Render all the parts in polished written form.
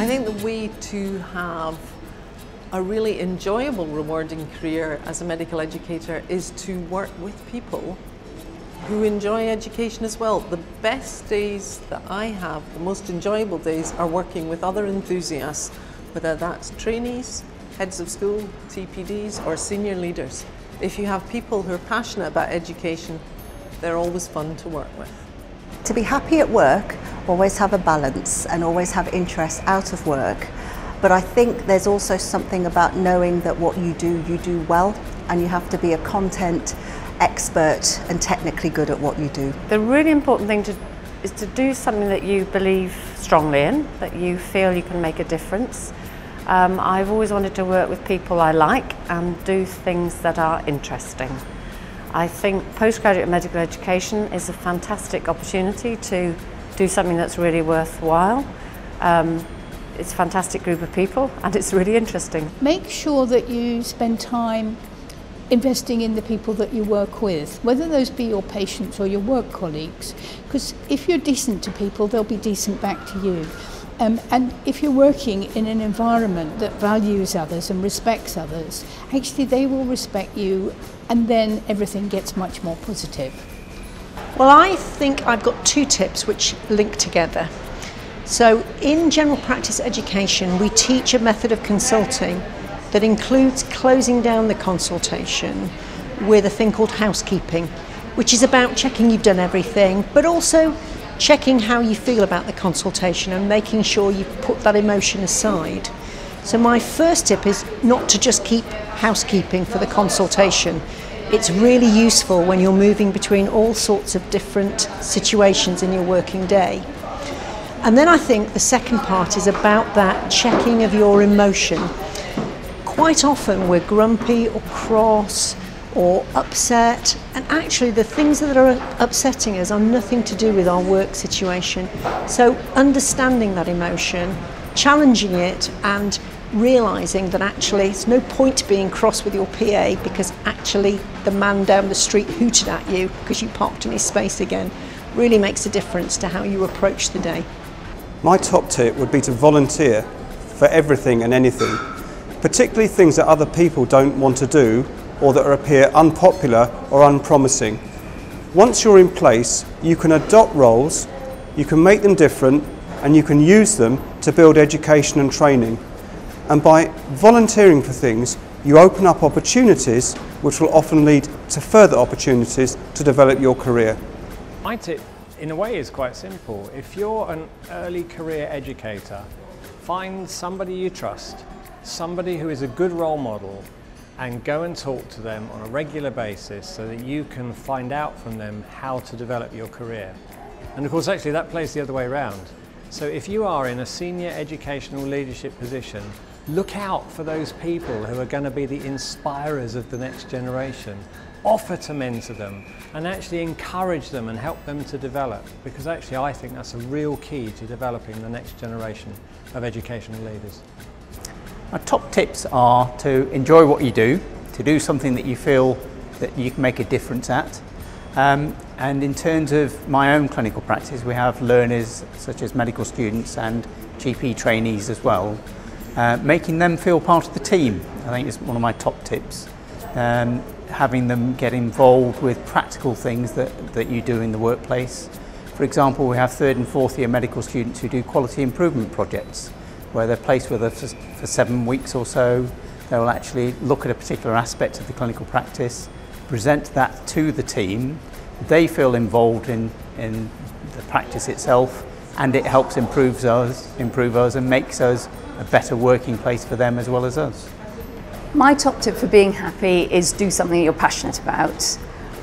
I think the way to have a really enjoyable, rewarding career as a medical educator is to work with people who enjoy education as well. The best days that I have, the most enjoyable days, are working with other enthusiasts, whether that's trainees, heads of school, TPDs, or senior leaders. If you have people who are passionate about education, they're always fun to work with. To be happy at work, always have a balance and always have interests out of work. But I think there's also something about knowing that what you do well, and you have to be a content expert and technically good at what you do. The really important thing is to do something that you believe strongly in, that you feel you can make a difference. I've always wanted to work with people I like and do things that are interesting. I think postgraduate medical education is a fantastic opportunity to do something that's really worthwhile. It's a fantastic group of people and it's really interesting. Make sure that you spend time investing in the people that you work with, whether those be your patients or your work colleagues, because if you're decent to people, they'll be decent back to you. And if you're working in an environment that values others and respects others, actually they will respect you, and then everything gets much more positive. Well, I think I've got two tips which link together. So in general practice education, we teach a method of consulting that includes closing down the consultation with a thing called housekeeping, which is about checking you've done everything, but also checking how you feel about the consultation and making sure you put that emotion aside. So my first tip is not to just keep housekeeping for the consultation. It's really useful when you're moving between all sorts of different situations in your working day. And then I think the second part is about that checking of your emotion. Quite often we're grumpy or cross or upset, and actually the things that are upsetting us are nothing to do with our work situation. So understanding that emotion, challenging it, and realising that actually it's no point being cross with your PA because actually the man down the street hooted at you because you parked in his space again, really makes a difference to how you approach the day. My top tip would be to volunteer for everything and anything, particularly things that other people don't want to do or that appear unpopular or unpromising. Once you're in place, you can adopt roles, you can make them different, and you can use them to build education and training. And by volunteering for things, you open up opportunities which will often lead to further opportunities to develop your career. My tip, in a way, is quite simple. If you're an early career educator, find somebody you trust, somebody who is a good role model, and go and talk to them on a regular basis so that you can find out from them how to develop your career. And of course, actually, that plays the other way around. So if you are in a senior educational leadership position, look out for those people who are going to be the inspirers of the next generation. Offer to mentor them and actually encourage them and help them to develop, because actually I think that's a real key to developing the next generation of educational leaders. My top tips are to enjoy what you do, to do something that you feel that you can make a difference at. And in terms of my own clinical practice, we have learners such as medical students and GP trainees as well. Making them feel part of the team, I think, is one of my top tips. Having them get involved with practical things that you do in the workplace. For example, we have third and fourth year medical students who do quality improvement projects, where they're placed with us for 7 weeks or so. They will actually look at a particular aspect of the clinical practice, present that to the team. They feel involved in the practice itself, and it helps improve us and makes us a better working place for them as well as us. My top tip for being happy is do something you're passionate about.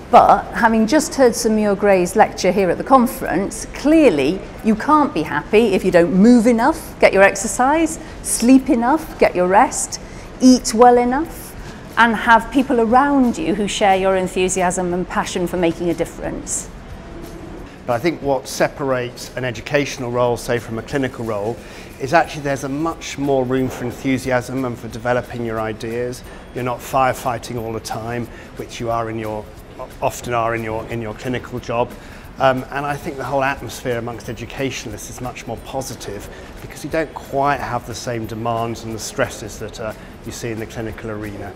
But having just heard Sir Muir Gray's lecture here at the conference, clearly you can't be happy if you don't move enough, get your exercise, sleep enough, get your rest, eat well enough, and have people around you who share your enthusiasm and passion for making a difference. But I think what separates an educational role, say, from a clinical role, is actually there's a much more room for enthusiasm and for developing your ideas. You're not firefighting all the time, which you are in your often are in your clinical job. And I think the whole atmosphere amongst educationalists is much more positive because you don't quite have the same demands and the stresses that you see in the clinical arena.